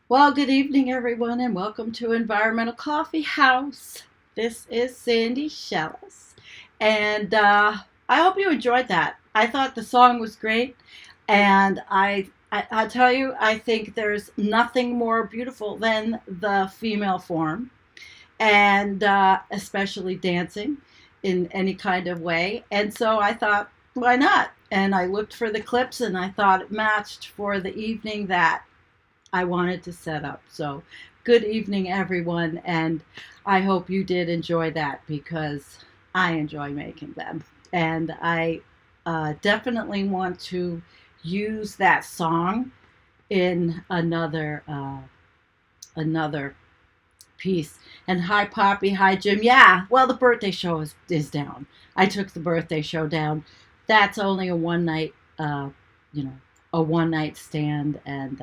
Well, good evening, everyone, and welcome to Environmental Coffee House. This is Sandy Shellis, and I hope you enjoyed that. I thought the song was great, and I tell you, I think there's nothing more beautiful than the female form, and especially dancing in any kind of way. And so I thought, why not? And I looked for the clips, and I thought it matched for the evening that I wanted to set up. So, good evening, everyone, and I hope you did enjoy that because I enjoy making them. And I definitely want to use that song in another piece. And hi, Poppy. Hi, Jim. Yeah, well, the birthday show is down. I took the birthday show down. That's only a one night, you know, a one night stand, and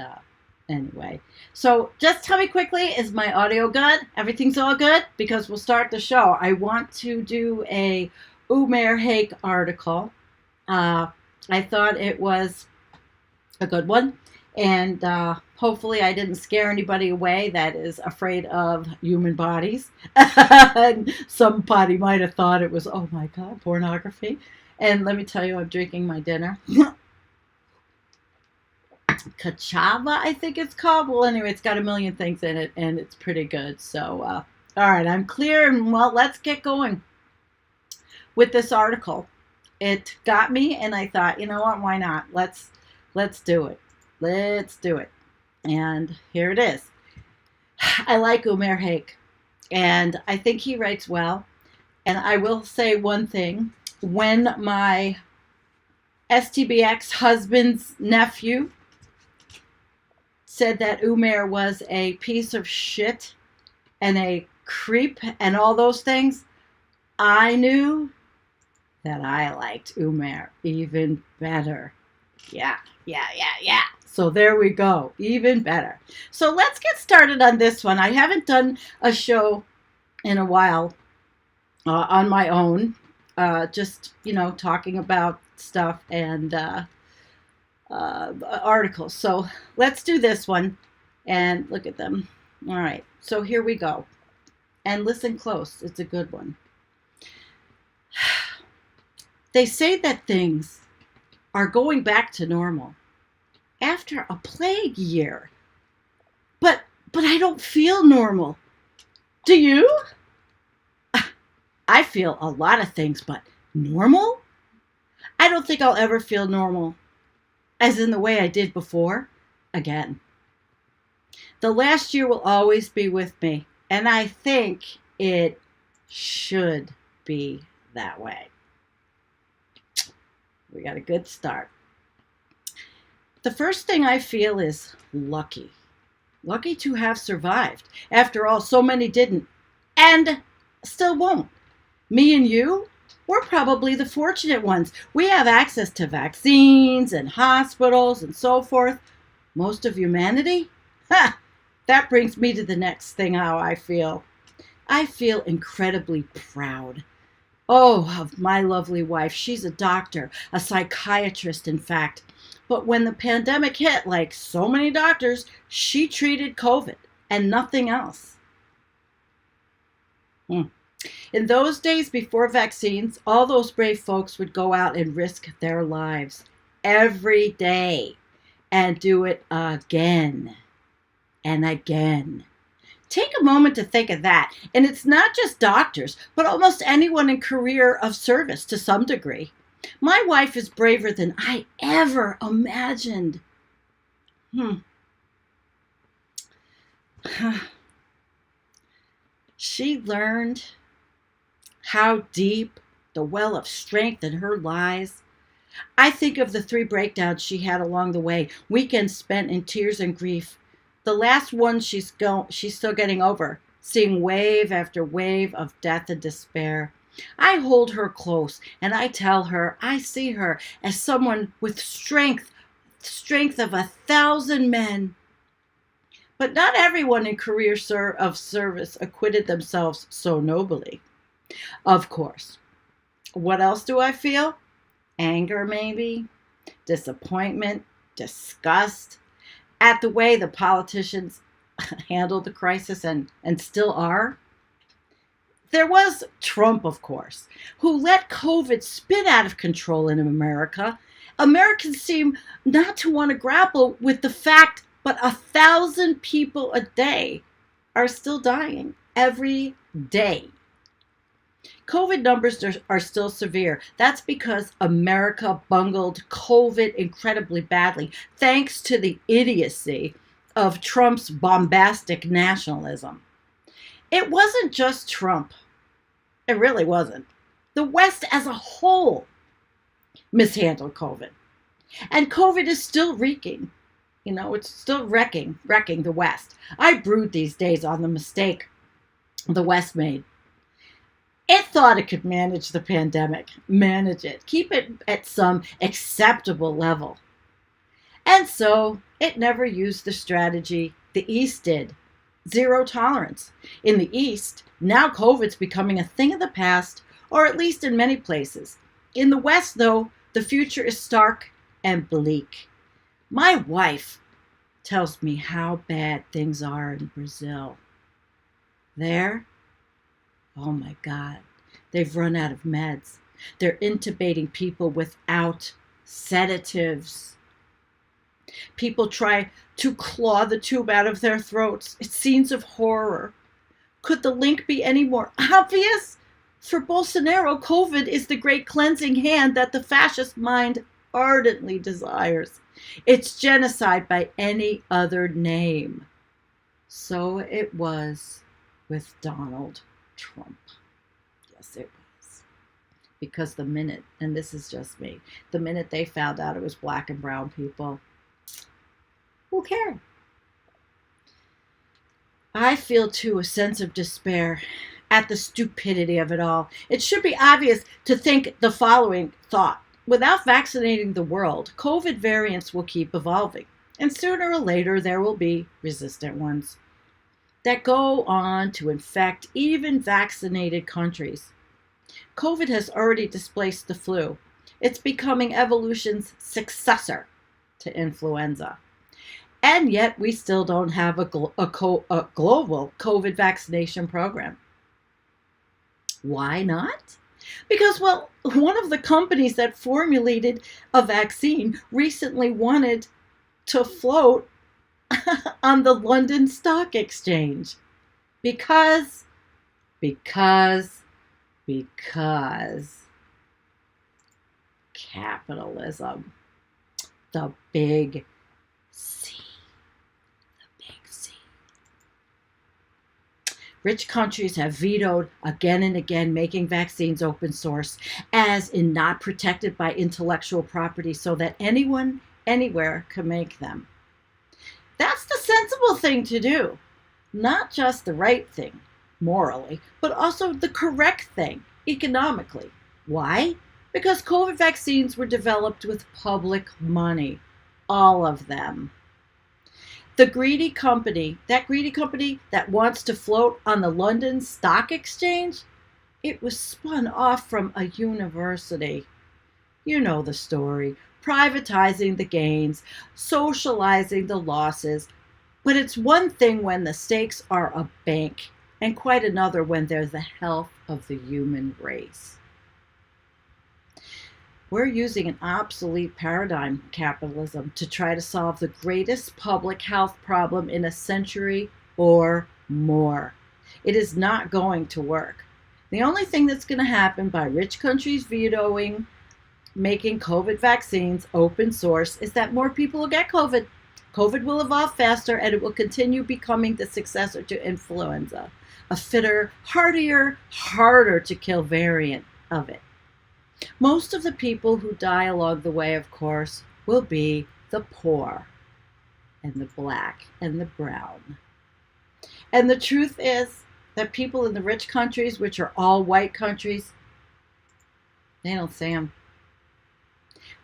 anyway, so just tell me quickly, is my audio good? Everything's all good? Because we'll start the show. I want to do a Umair Haque article. I thought it was a good one, and hopefully I didn't scare anybody away that is afraid of human bodies. And somebody might have thought it was, oh my God, pornography. And let me tell you, I'm drinking my dinner. Kachava, I think it's called. Well, anyway, it's got a million things in it, and it's pretty good. So, all right, I'm clear, and well, let's get going with this article. It got me, and I thought, you know what? Why not? Let's do it. Let's do it. And here it is. I like Umair Haque, and I think he writes well. And I will say one thing: when my STBX husband's nephew said that Umair was a piece of shit and a creep and all those things, I knew that I liked Umair even better. Yeah. So there we go. Even better. So let's get started on this one. I haven't done a show in a while on my own, just, talking about stuff and articles. So let's do this one and look at them. All right, so here we go. And listen close, it's a good one. They say that things are going back to normal after a plague year. But I don't feel normal. Do you? I feel a lot of things, but normal? I don't think I'll ever feel normal as in the way I did before, again. The last year will always be with me, and I think it should be that way. We got a good start. The first thing I feel is lucky. Lucky to have survived. After all, so many didn't, and still won't. Me and you? We're probably the fortunate ones. We have access to vaccines and hospitals and so forth. Most of humanity? Ha! That brings me to the next thing, how I feel. I feel incredibly proud. Oh, of my lovely wife. She's a doctor, a psychiatrist, in fact. But when the pandemic hit, like so many doctors, she treated COVID and nothing else. In those days before vaccines, all those brave folks would go out and risk their lives every day and do it again and again. Take a moment to think of that. And it's not just doctors, but almost anyone in career of service to some degree. My wife is braver than I ever imagined. She learned how deep the well of strength in her lies. I think of the 3 breakdowns she had along the way, weekends spent in tears and grief. The last one she's still getting over, seeing wave after wave of death and despair. I hold her close and I tell her I see her as someone with strength of 1,000 men. But not everyone in career of service acquitted themselves so nobly. Of course. What else do I feel? Anger, maybe? Disappointment? Disgust? At the way the politicians handled the crisis and still are. There was Trump, of course, who let COVID spin out of control in America. Americans seem not to want to grapple with the fact, but 1,000 people a day are still dying every day. COVID numbers are still severe. That's because America bungled COVID incredibly badly, thanks to the idiocy of Trump's bombastic nationalism. It wasn't just Trump. It really wasn't. The West as a whole mishandled COVID. And COVID is still wreaking. It's still wrecking the West. I brood these days on the mistake the West made. It thought it could manage the pandemic, manage it, keep it at some acceptable level. And so it never used the strategy the East did. Zero tolerance. In the East, now COVID's becoming a thing of the past, or at least in many places. In the West, though, the future is stark and bleak. My wife tells me how bad things are in Brazil. There, oh my God, they've run out of meds. They're intubating people without sedatives. People try to claw the tube out of their throats. It's scenes of horror. Could the link be any more obvious? For Bolsonaro, COVID is the great cleansing hand that the fascist mind ardently desires. It's genocide by any other name. So it was with Donald Trump. Yes, it was. Because the minute, and this is just me, the minute they found out it was black and brown people, who cared? I feel, too, a sense of despair at the stupidity of it all. It should be obvious to think the following thought. Without vaccinating the world, COVID variants will keep evolving. And sooner or later, there will be resistant ones that go on to infect even vaccinated countries. COVID has already displaced the flu. It's becoming evolution's successor to influenza. And yet we still don't have a global COVID vaccination program. Why not? Because, well, one of the companies that formulated a vaccine recently wanted to float on the London Stock Exchange. Because capitalism. The big C. Rich countries have vetoed again and again making vaccines open source, as in not protected by intellectual property, so that anyone, anywhere can make them. That's the sensible thing to do. Not just the right thing, morally, but also the correct thing, economically. Why? Because COVID vaccines were developed with public money. All of them. The greedy company that wants to float on the London Stock Exchange, it was spun off from a university. You know the story. Privatizing the gains, socializing the losses. But it's one thing when the stakes are a bank, and quite another when they're the health of the human race. We're using an obsolete paradigm, capitalism, to try to solve the greatest public health problem in a century or more. It is not going to work. The only thing that's going to happen by rich countries vetoing making COVID vaccines open source is that more people will get COVID. COVID will evolve faster, and it will continue becoming the successor to influenza, a fitter, harder to kill variant of it. Most of the people who die along the way, of course, will be the poor and the black and the brown. And the truth is that people in the rich countries, which are all white countries, they don't see them.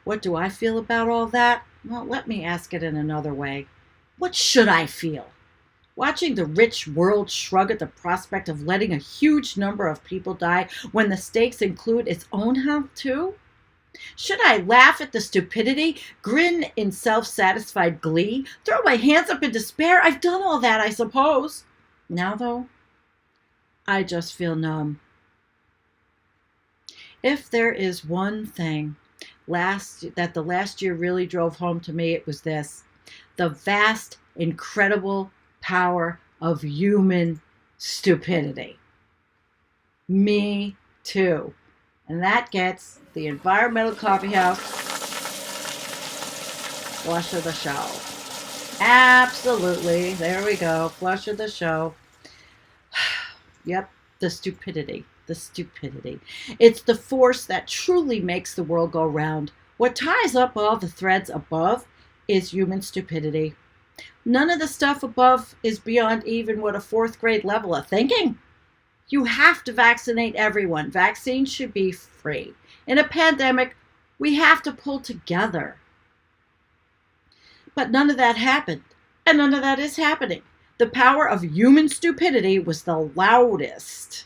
What do I feel about all that? Well, let me ask it in another way. What should I feel? Watching the rich world shrug at the prospect of letting a huge number of people die when the stakes include its own health too? Should I laugh at the stupidity, grin in self-satisfied glee, throw my hands up in despair? I've done all that, I suppose. Now, though, I just feel numb. If there is one thing that the last year really drove home to me, it was this: the vast, incredible power of human stupidity. Me too. And that gets the Environmental Coffee House flush of the show. Absolutely. There we go. Flush of the show. Yep. The stupidity. The stupidity. It's the force that truly makes the world go round. What ties up all the threads above is human stupidity. None of the stuff above is beyond even what a fourth grade level of thinking. You have to vaccinate everyone. Vaccines should be free. In a pandemic, we have to pull together. But none of that happened, and none of that is happening. The power of human stupidity was the loudest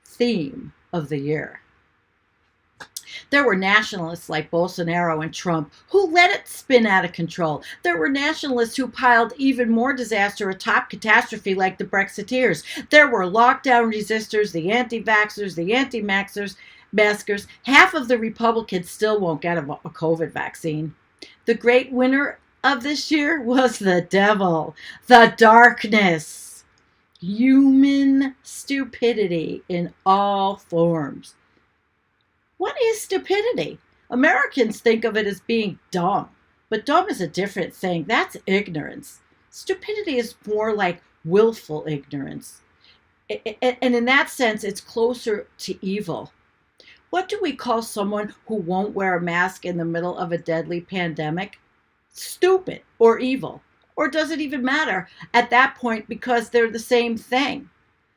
theme of the year. There were nationalists like Bolsonaro and Trump who let it spin out of control. There were nationalists who piled even more disaster atop catastrophe like the Brexiteers. There were lockdown resistors, the anti-vaxxers, the anti-maskers. Half of the Republicans still won't get a COVID vaccine. The great winner of this year was the devil, the darkness, human stupidity in all forms. What is stupidity? Americans think of it as being dumb, but dumb is a different thing. That's ignorance. Stupidity is more like willful ignorance. And in that sense, it's closer to evil. What do we call someone who won't wear a mask in the middle of a deadly pandemic? Stupid or evil. Or does it even matter at that point because they're the same thing?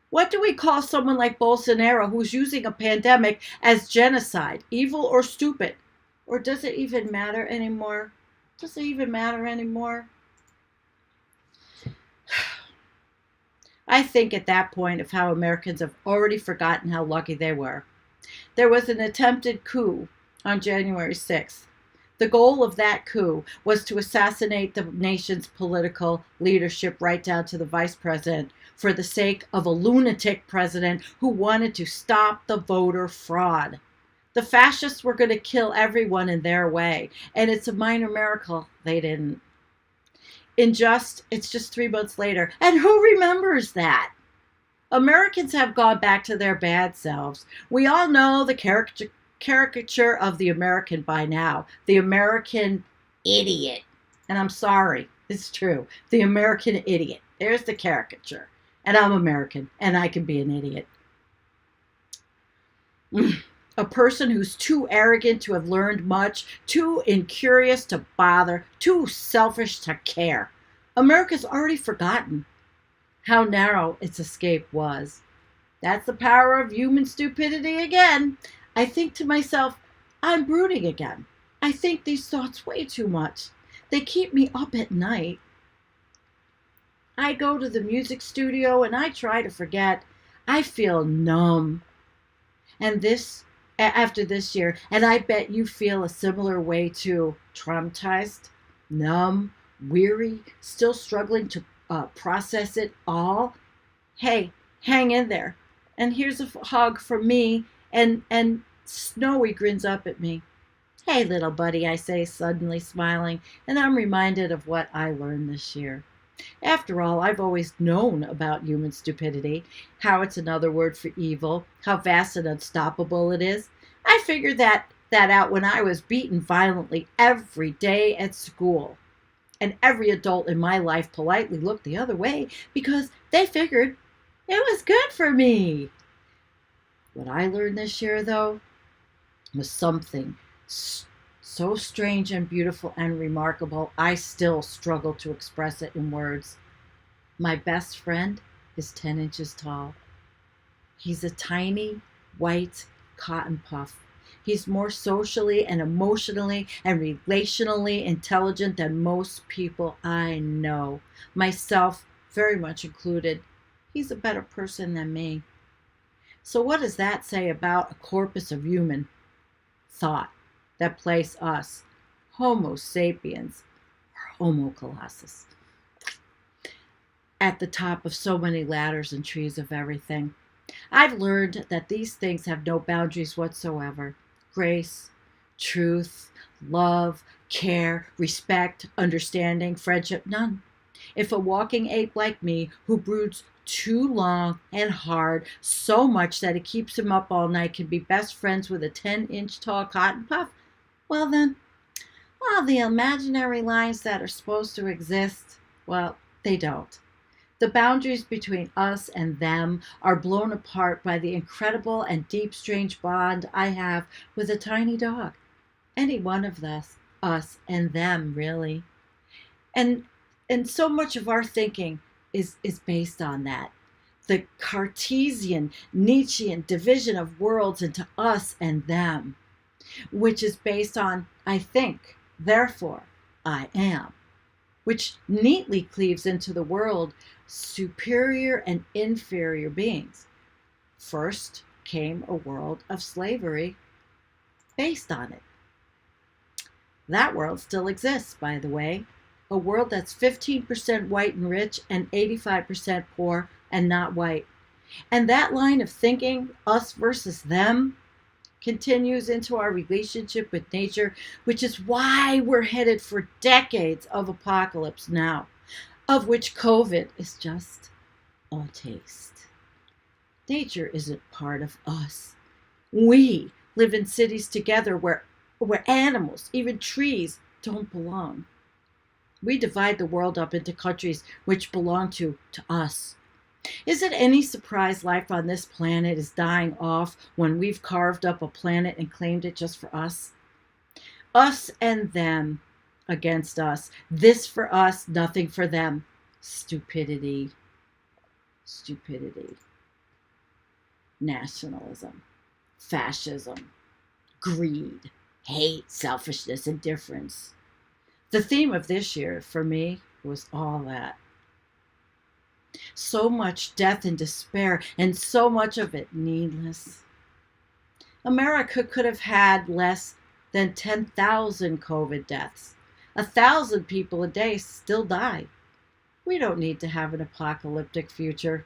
What do we call someone like Bolsonaro who's using a pandemic as genocide, evil or stupid? Or does it even matter anymore? Does it even matter anymore? I think at that point of how Americans have already forgotten how lucky they were. There was an attempted coup on January 6th. The goal of that coup was to assassinate the nation's political leadership right down to the vice president for the sake of a lunatic president who wanted to stop the voter fraud. The fascists were going to kill everyone in their way, and it's a minor miracle they didn't. It's just 3 months later, and who remembers that? Americans have gone back to their bad selves. We all know the caricature of the American by now, the American idiot. And I'm sorry, it's true. The American idiot. There's the caricature. And I'm American, and I can be an idiot. A person who's too arrogant to have learned much, too incurious to bother, too selfish to care. America's already forgotten how narrow its escape was. That's the power of human stupidity again. I think to myself, I'm brooding again. I think these thoughts way too much. They keep me up at night. I go to the music studio and I try to forget. I feel numb. And after this year, and I bet you feel a similar way too. Traumatized, numb, weary, still struggling to process it all. Hey, hang in there. And here's a hug from me, and Snowy grins up at me. Hey, little buddy, I say, suddenly smiling, and I'm reminded of what I learned this year. After all, I've always known about human stupidity, how it's another word for evil, how vast and unstoppable it is. I figured that out when I was beaten violently every day at school. And every adult in my life politely looked the other way because they figured it was good for me. What I learned this year, though, was something so strange and beautiful and remarkable, I still struggle to express it in words. My best friend is 10 inches tall. He's a tiny, white cotton puff. He's more socially and emotionally and relationally intelligent than most people I know, myself very much included. He's a better person than me. So what does that say about a corpus of human thought? that place us, Homo sapiens, or Homo colossus, at the top of so many ladders and trees of everything. I've learned that these things have no boundaries whatsoever. Grace, truth, love, care, respect, understanding, friendship, none. If a walking ape like me, who broods too long and hard, so much that it keeps him up all night, can be best friends with a 10-inch tall cotton puff, well then, the imaginary lines that are supposed to exist, well, they don't. The boundaries between us and them are blown apart by the incredible and deep, strange bond I have with a tiny dog. Any one of us and them, really. And and so much of our thinking is based on that. The Cartesian, Nietzschean division of worlds into us and them, which is based on I think, therefore I am, which neatly cleaves into the world superior and inferior beings. First came a world of slavery based on it. That world still exists, by the way. A world that's 15% white and rich and 85% poor and not white. And that line of thinking, us versus them, continues into our relationship with nature, which is why we're headed for decades of apocalypse now, of which COVID is just a taste. Nature isn't part of us. We live in cities together where animals, even trees, don't belong. We divide the world up into countries which belong to us. Is it any surprise life on this planet is dying off when we've carved up a planet and claimed it just for us? Us and them against us. This for us, nothing for them. Stupidity. Stupidity. Nationalism. Fascism. Greed. Hate, selfishness, indifference. The theme of this year, for me, was all that. So much death and despair, and so much of it needless. America could have had less than 10,000 COVID deaths. 1,000 people a day still die. We don't need to have an apocalyptic future.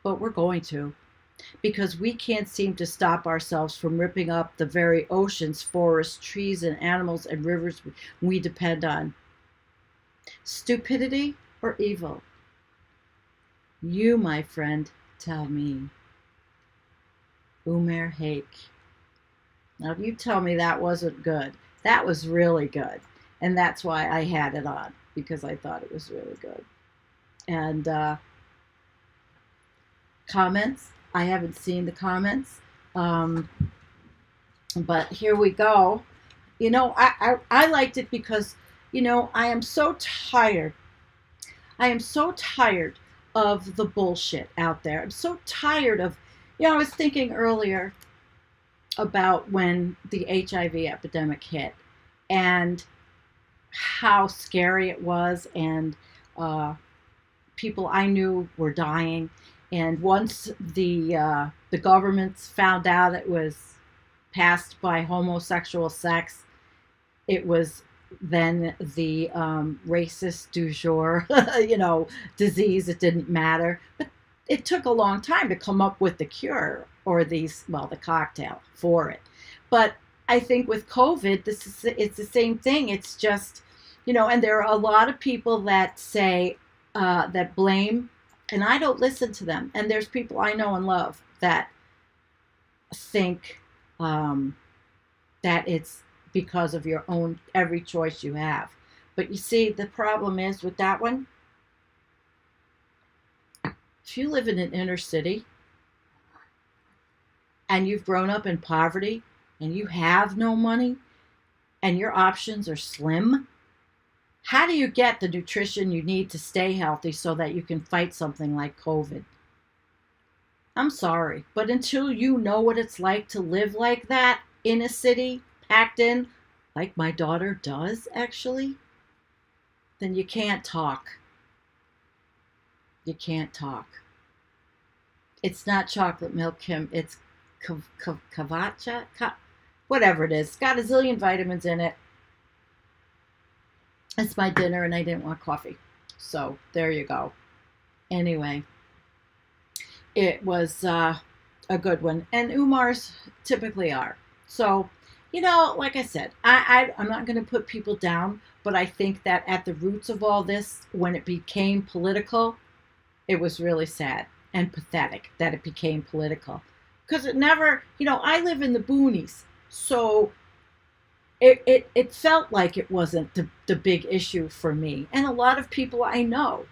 But we're going to, because we can't seem to stop ourselves from ripping up the very oceans, forests, trees, and animals and rivers we depend on. Stupidity or evil? You, my friend, tell me. Umer Haik. Now, you tell me that wasn't good. That was really good. And that's why I had it on, because I thought it was really good. And comments? I haven't seen the comments. But here we go. I liked it because, I am so tired. I am so tired of the bullshit out there. I'm so tired of, I was thinking earlier about when the HIV epidemic hit and how scary it was, and people I knew were dying. And once the governments found out it was passed by homosexual sex, it was then the racist du jour, disease. It didn't matter. But it took a long time to come up with the cure or the cocktail for it. But I think with COVID, it's the same thing. It's just, and there are a lot of people that say, that blame, and I don't listen to them. And there's people I know and love that think that it's because of your own, every choice you have. But you see, the problem is with that one, if you live in an inner city and you've grown up in poverty and you have no money and your options are slim, how do you get the nutrition you need to stay healthy so that you can fight something like COVID? I'm sorry, but until you know what it's like to live like that in a city, packed in, like my daughter does actually, then you can't talk. You can't talk. It's not chocolate milk, Kim. It's kavacha. whatever it is. It's got a zillion vitamins in it. It's my dinner and I didn't want coffee. So there you go. Anyway, it was a good one. And Umars typically are. So, like I said, I'm not going to put people down, but I think that at the roots of all this, when it became political, it was really sad and pathetic that it became political. Because it never, I live in the boonies. So it felt like it wasn't the big issue for me. And a lot of people I know.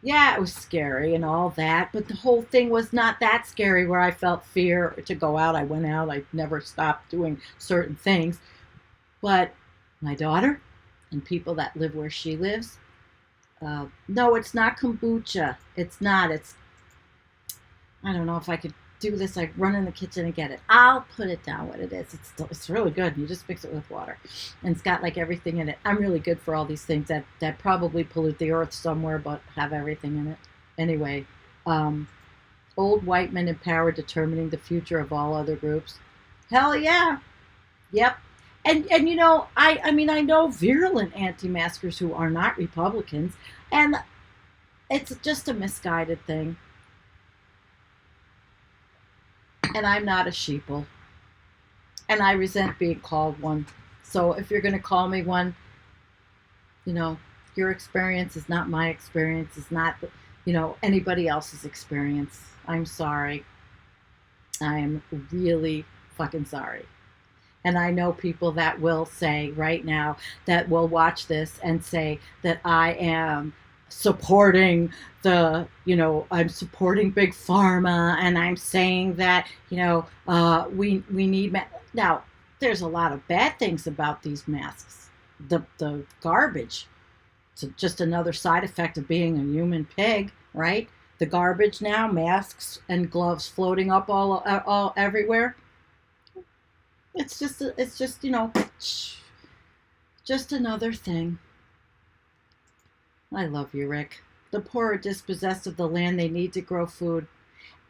Yeah, it was scary and all that, but the whole thing was not that scary where I felt fear to go out. I went out. I never stopped doing certain things. But my daughter and people that live where she lives, no, it's not kombucha. It's not. I don't know if I could do this. I run in the kitchen and get it. I'll put it down what it is. It's really good. You just mix it with water. And it's got like everything in it. I'm really good for all these things that probably pollute the earth somewhere but have everything in it. Anyway, old white men in power determining the future of all other groups. Hell yeah. Yep. And I know virulent anti-maskers who are not Republicans, and it's just a misguided thing. And I'm not a sheeple. And I resent being called one. So if you're going to call me one, your experience is not my experience. It's not, anybody else's experience. I'm sorry. I'm really fucking sorry. And I know people that will say right now, that will watch this and say that I am supporting I'm supporting big pharma, and I'm saying that, we need now, there's a lot of bad things about these masks. The garbage. It's just another side effect of being a human pig, right? The garbage now, masks and gloves floating up all everywhere. It's just just another thing. I love you, Rick. The poor are dispossessed of the land they need to grow food.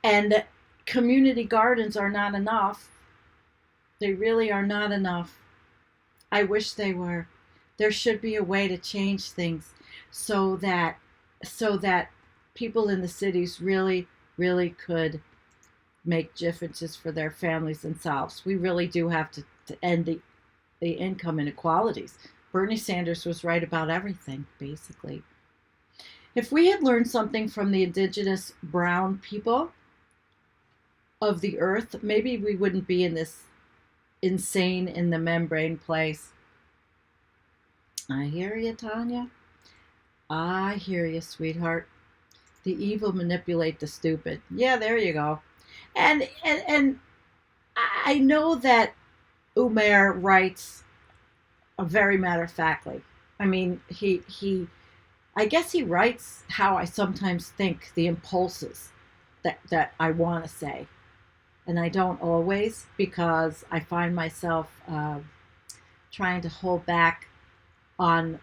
And community gardens are not enough. They really are not enough. I wish they were. There should be a way to change things so that people in the cities really, really could make differences for their families themselves. We really do have to end the income inequalities. Bernie Sanders was right about everything, basically. If we had learned something from the indigenous brown people of the earth, maybe we wouldn't be in this insane in the membrane place. I hear you, Tanya. I hear you, sweetheart. The evil manipulate the stupid. Yeah, there you go. And I know that Umair writes very matter-of-factly. I mean, I guess he writes how I sometimes think, the impulses that I want to say. And I don't always, because I find myself trying to hold back on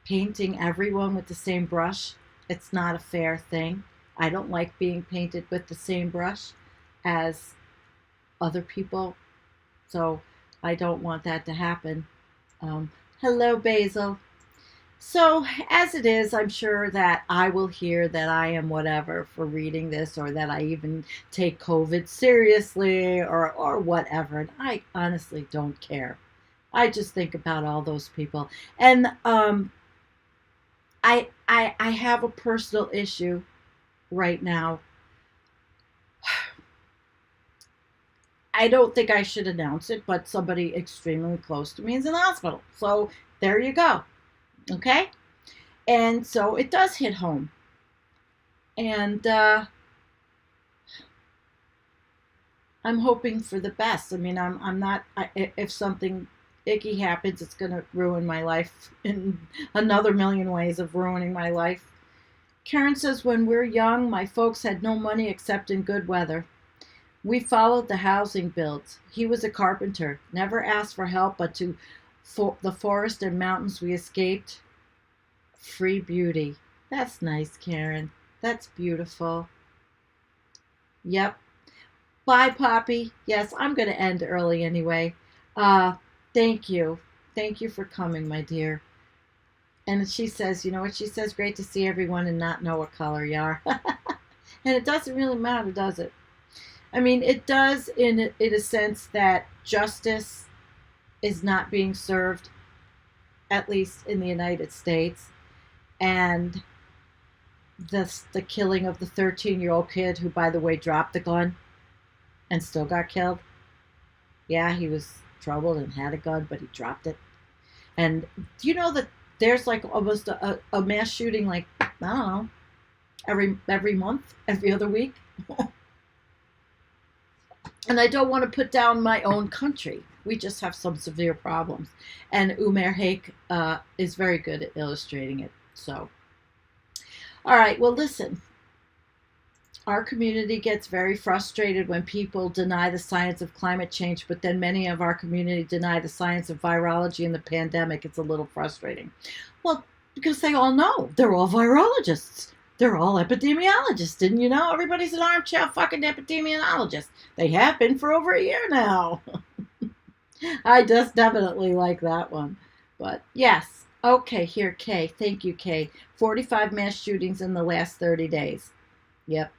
painting everyone with the same brush. It's not a fair thing. I don't like being painted with the same brush as other people. So I don't want that to happen. Hello, Basil. So as it is, I'm sure that I will hear that I am whatever for reading this, or that I even take COVID seriously, or whatever. And I honestly don't care. I just think about all those people. And I have a personal issue right now. I don't think I should announce it, but somebody extremely close to me is in the hospital. So there you go. Okay? And so it does hit home. And I'm hoping for the best. I mean, I'm not, if something icky happens, it's going to ruin my life in another million ways of ruining my life. Karen says, when we're young, my folks had no money except in good weather. We followed the housing builds. He was a carpenter, never asked for help, but to the forest and mountains we escaped. Free beauty. That's nice, Karen. That's beautiful. Yep. Bye, Poppy. Yes, I'm going to end early anyway. Uh, thank you. Thank you for coming, my dear. And she says, you know what she says? Great to see everyone and not know what color you are. And it doesn't really matter, does it? I mean, it does in a sense that justice is not being served, at least in the United States. And the killing of the 13-year-old kid who, by the way, dropped the gun and still got killed. Yeah, he was troubled and had a gun, but he dropped it. And do you know that there's like almost a mass shooting, like, I don't know, every month, every other week? And I don't want to put down my own country. We just have some severe problems. And Umair Haque is very good at illustrating it. So, all right, well, listen. Our community gets very frustrated when people deny the science of climate change, but then many of our community deny the science of virology and the pandemic. It's a little frustrating. Well, because they all know. They're all virologists. They're all epidemiologists. Didn't you know? Everybody's an armchair fucking epidemiologist. They have been for over a year now. I just definitely like that one. But yes. Okay, here, Kay. Thank you, Kay. 45 mass shootings in the last 30 days. Yep.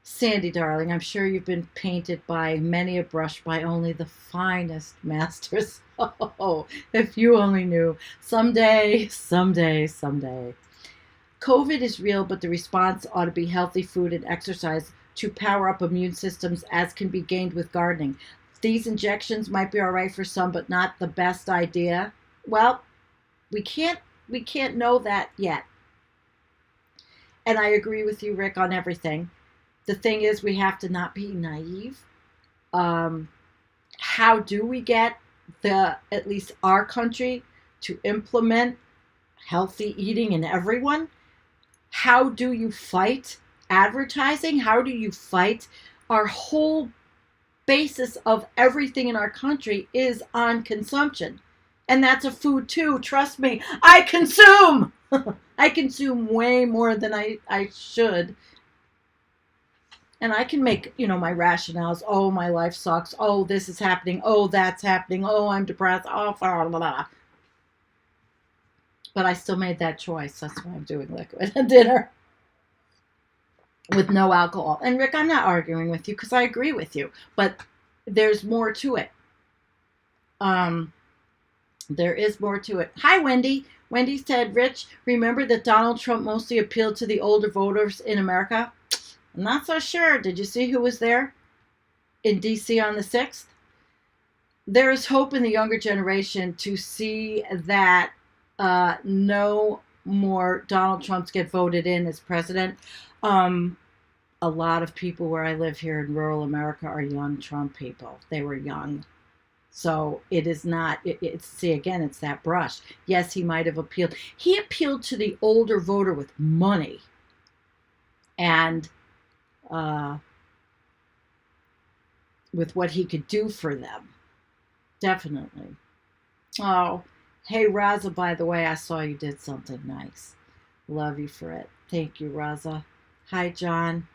Sandy, darling, I'm sure you've been painted by many a brush by only the finest masters. Oh, if you only knew. Someday. COVID is real, but the response ought to be healthy food and exercise to power up immune systems, as can be gained with gardening. These injections might be all right for some, but not the best idea. Well, we can't know that yet. And I agree with you, Rick, on everything. The thing is, we have to not be naive. How do we get at least our country to implement healthy eating in everyone? How do you fight advertising? How do you fight? Our whole basis of everything in our country is on consumption. And that's a food too. Trust me, I consume. I consume way more than I should. And I can make, my rationales. Oh, my life sucks. Oh, this is happening. Oh, that's happening. Oh, I'm depressed. Oh, blah, blah, blah. But I still made that choice. That's why I'm doing liquid at dinner with no alcohol. And Rick, I'm not arguing with you because I agree with you. But there's more to it. There is more to it. Hi, Wendy. Wendy said, Rich, remember that Donald Trump mostly appealed to the older voters in America? I'm not so sure. Did you see who was there in D.C. on the 6th? There is hope in the younger generation to see that no more Donald Trumps get voted in as president. A lot of people where I live here in rural America are young Trump people. They were young. So it is not, see, again, it's that brush. Yes, he might have appealed. He appealed to the older voter with money and with what he could do for them. Definitely. Oh, hey, Raza, by the way, I saw you did something nice. Love you for it. Thank you, Raza. Hi, John.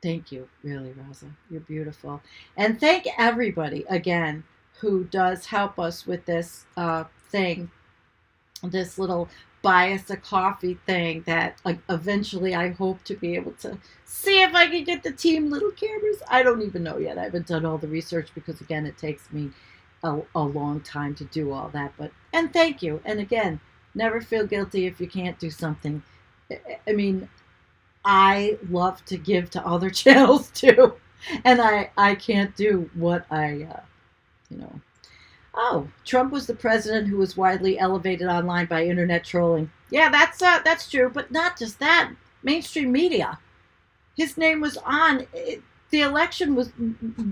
Thank you, really, Raza. You're beautiful. And thank everybody, again, who does help us with this thing, this little buy us a coffee thing that eventually I hope to be able to see if I can get the team little cameras. I don't even know yet. I haven't done all the research because, again, it takes me a long time to do all that. And thank you. And again, never feel guilty if you can't do something. I mean, I love to give to other channels too, and I can't do what Oh, Trump was the president who was widely elevated online by internet trolling. Yeah, that's true, but not just that. Mainstream media. His name was on. The election was.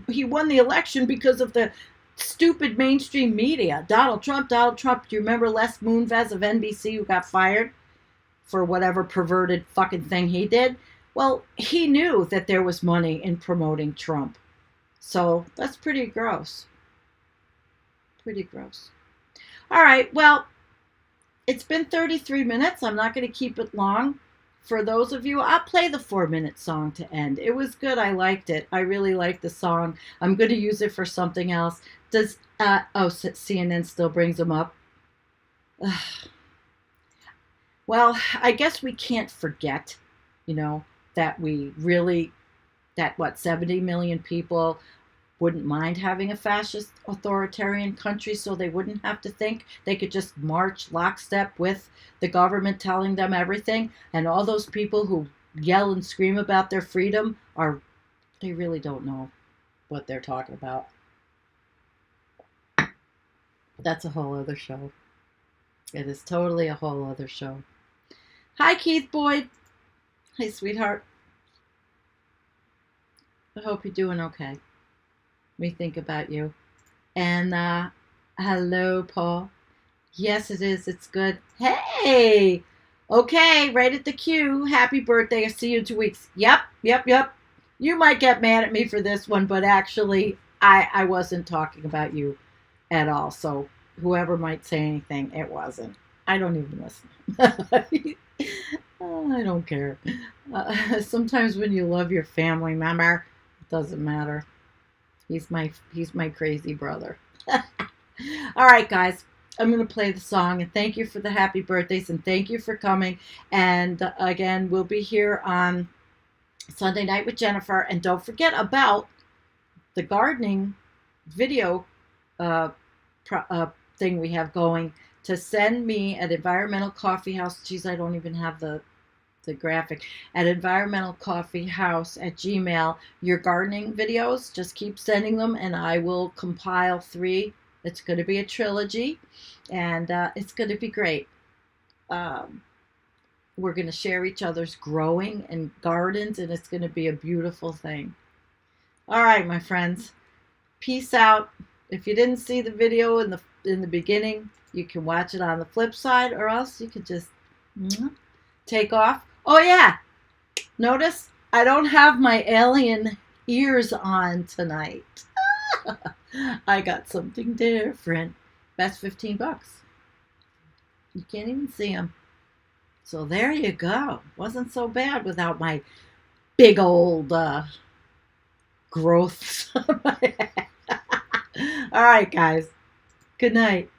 He won the election because of the stupid mainstream media. Donald Trump. Do you remember Les Moonves of NBC who got fired for whatever perverted fucking thing he did? Well, he knew that there was money in promoting Trump. So that's pretty gross. Pretty gross. All right, well, it's been 33 minutes. I'm not going to keep it long. for those of you, I'll play the 4-minute song to end. It was good. I liked it. I really liked the song. I'm going to use it for something else. Does, CNN still brings them up. Well, I guess we can't forget, that that 70 million people wouldn't mind having a fascist authoritarian country, so they wouldn't have to think. They could just march lockstep with the government telling them everything. And all those people who yell and scream about their freedom they really don't know what they're talking about. That's a whole other show. It is totally a whole other show. Hi, Keith Boyd. Hey, sweetheart. I hope you're doing okay. We think about you. And hello, Paul. Yes, it is. It's good. Hey! Okay, right at the cue. Happy birthday. I'll see you in 2 weeks. Yep. You might get mad at me for this one, but actually, I wasn't talking about you at all. So whoever might say anything, it wasn't. I don't even listen. I don't care. Sometimes when you love your family member, it doesn't matter. He's my crazy brother. All right, guys. I'm going to play the song, and thank you for the happy birthdays, and thank you for coming. And again, we'll be here on Sunday night with Jennifer. And don't forget about the gardening video thing we have going, to send me at Environmental Coffee House. Geez, I don't even have the graphic. At environmentalcoffeehouse@gmail.com, your gardening videos. Just keep sending them, and I will compile 3. It's going to be a trilogy, and it's going to be great. We're going to share each other's growing and gardens, and it's going to be a beautiful thing. All right, my friends. Peace out. If you didn't see the video in the beginning, you can watch it on the flip side, or else you could just take off. Oh, yeah. Notice I don't have my alien ears on tonight. I got something different. That's $15. You can't even see them. So there you go. Wasn't so bad without my big old growths on my head. All right, guys. Good night.